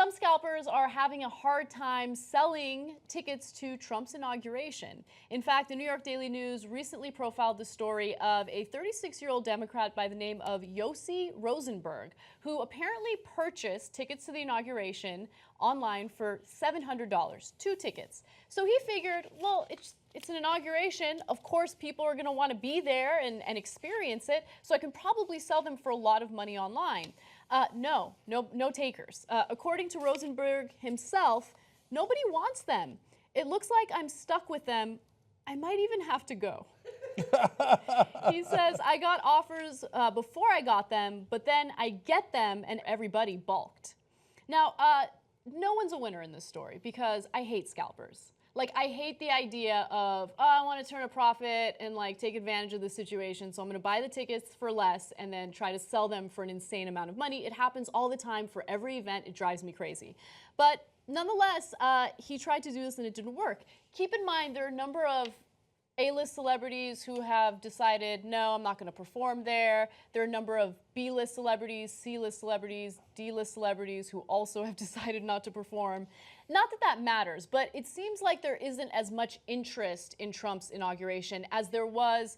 some scalpers are having a hard time selling tickets to Trump's inauguration. In fact, the New York Daily News recently profiled the story of a 36-year-old Democrat by the name of Yossi Rosenberg, who apparently purchased tickets to the inauguration online for $700, 2 tickets. So he figured, well, it's an inauguration. Of course, people are going to want to be there and experience it, so I can probably sell them for a lot of money online. No takers. According to Rosenberg himself, nobody wants them. It looks like I'm stuck with them. I might even have to go. He says, I got offers before I got them, but then I get them and everybody balked. Now, no one's a winner in this story because I hate scalpers. Like, I hate the idea of, oh, I want to turn a profit and like take advantage of the situation, so I'm going to buy the tickets for less and then try to sell them for an insane amount of money. It happens all the time for every event. It drives me crazy. But nonetheless, he tried to do this and it didn't work. Keep in mind, there are a number of A-list celebrities who have decided, no, I'm not going to perform there. There are a number of B-list celebrities, C-list celebrities, D-list celebrities who also have decided not to perform. Not that that matters, but it seems like there isn't as much interest in Trump's inauguration as there was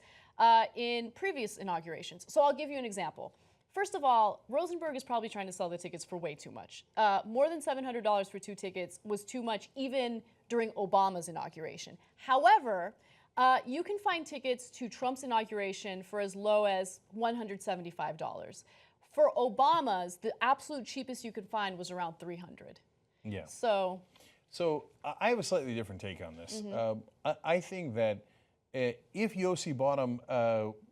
in previous inaugurations. So I'll give you an example. First of all, Rosenberg is probably trying to sell the tickets for way too much. More than $700 for 2 tickets was too much even during Obama's inauguration. However, you can find tickets to Trump's inauguration for as low as $175. For Obama's, the absolute cheapest you could find was around $300. Yeah. So I have a slightly different take on this. I think that if Yossi bought him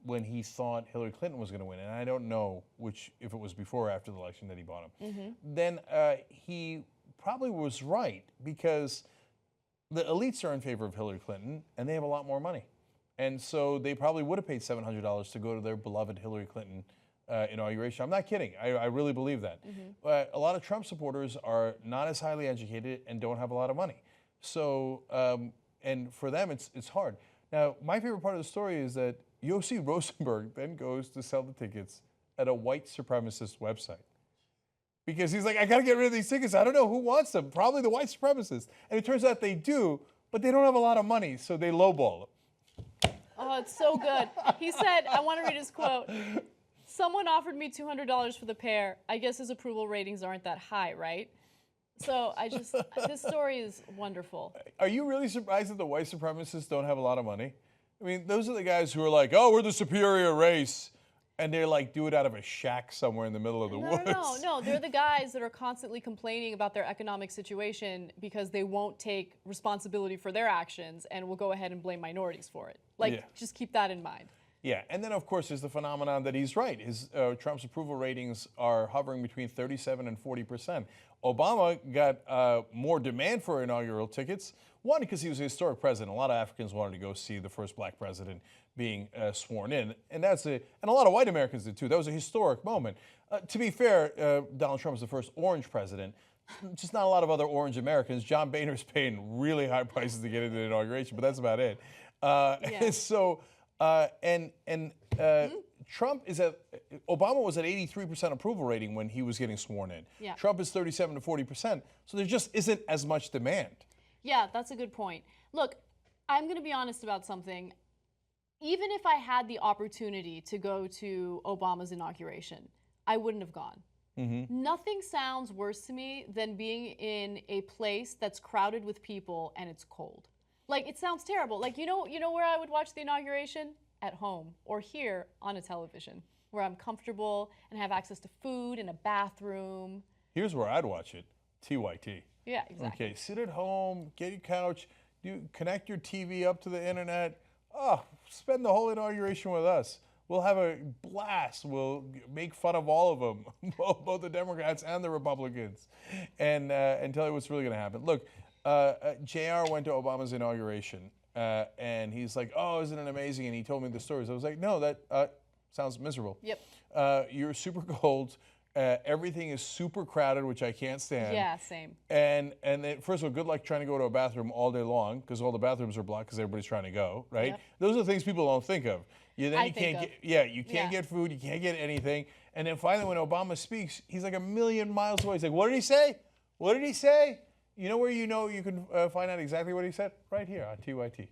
when he thought Hillary Clinton was going to win, and I don't know if it was before or after the election that he bought him, then he probably was right, because the elites are in favor of Hillary Clinton and they have a lot more money. And so they probably would have paid $700 to go to their beloved Hillary Clinton inauguration. I'm not kidding. I really believe that. A lot of Trump supporters are not as highly educated and don't have a lot of money. So, and for them, it's hard. Now, my favorite part of the story is that Yossi Rosenberg then goes to sell the tickets at a white supremacist website. Because he's like, I got to get rid of these tickets. I don't know who wants them. Probably the white supremacists. And it turns out they do, but they don't have a lot of money, so they lowball them. Oh, it's so good. He said, I want to read his quote. Someone offered me $200 for the pair. I guess his approval ratings aren't that high, right? So this story is wonderful. Are you really surprised that the white supremacists don't have a lot of money? I mean, those are the guys who are like, oh, we're the superior race. And they're like, do it out of a shack somewhere in the middle of the woods. No. They're the guys that are constantly complaining about their economic situation because they won't take responsibility for their actions and will go ahead and blame minorities for it. Just keep that in mind. Yeah, and then of course there's the phenomenon that he's right. Trump's approval ratings are hovering between 37 and 40%. Obama got more demand for inaugural tickets. One, because he was a historic president. A lot of Africans wanted to go see the first black president being sworn in, and and a lot of white Americans did too. That was a historic moment. To be fair, Donald Trump is the first orange president. Just not a lot of other orange Americans. John Boehner's paying really high prices to get into the inauguration, but that's about it. And so. Trump Obama was at 83% approval rating when he was getting sworn in. Yeah. Trump is 37 to 40%. So there just isn't as much demand. Yeah, that's a good point. Look, I'm going to be honest about something. Even if I had the opportunity to go to Obama's inauguration, I wouldn't have gone. Nothing sounds worse to me than being in a place that's crowded with people and it's cold. Like, it sounds terrible. Like, you know where I would watch the inauguration? At home, or here on a television, where I'm comfortable and have access to food and a bathroom. Here's where I'd watch it, TYT. Yeah, exactly. Okay, sit at home, get your couch, connect your TV up to the internet. Oh, spend the whole inauguration with us. We'll have a blast. We'll make fun of all of them, both the Democrats and the Republicans, and tell you what's really going to happen. Look, JR went to Obama's inauguration. And he's like, oh, isn't it amazing? And he told me the stories. I was like, no, that sounds miserable. Yep. You're super cold. Everything is super crowded, which I can't stand. Yeah, same. And then, first of all, good luck trying to go to a bathroom all day long, because all the bathrooms are blocked because everybody's trying to go, right? Yep. Those are the things people don't think of. You can't get food, you can't get anything. And then finally, when Obama speaks, he's like a million miles away. He's like, what did he say? What did he say? You know where you can find out exactly what he said? Right here on TYT.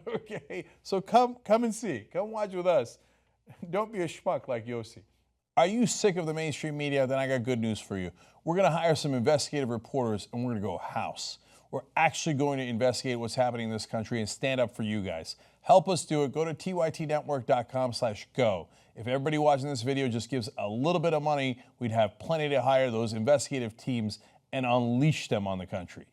Okay, so come and see. Come watch with us. Don't be a schmuck like Yossi. Are you sick of the mainstream media? Then I got good news for you. We're going to hire some investigative reporters, and we're going to go house. We're actually going to investigate what's happening in this country and stand up for you guys. Help us do it. Go to tytnetwork.com/go. If everybody watching this video just gives a little bit of money, we'd have plenty to hire those investigative teams and unleash them on the country.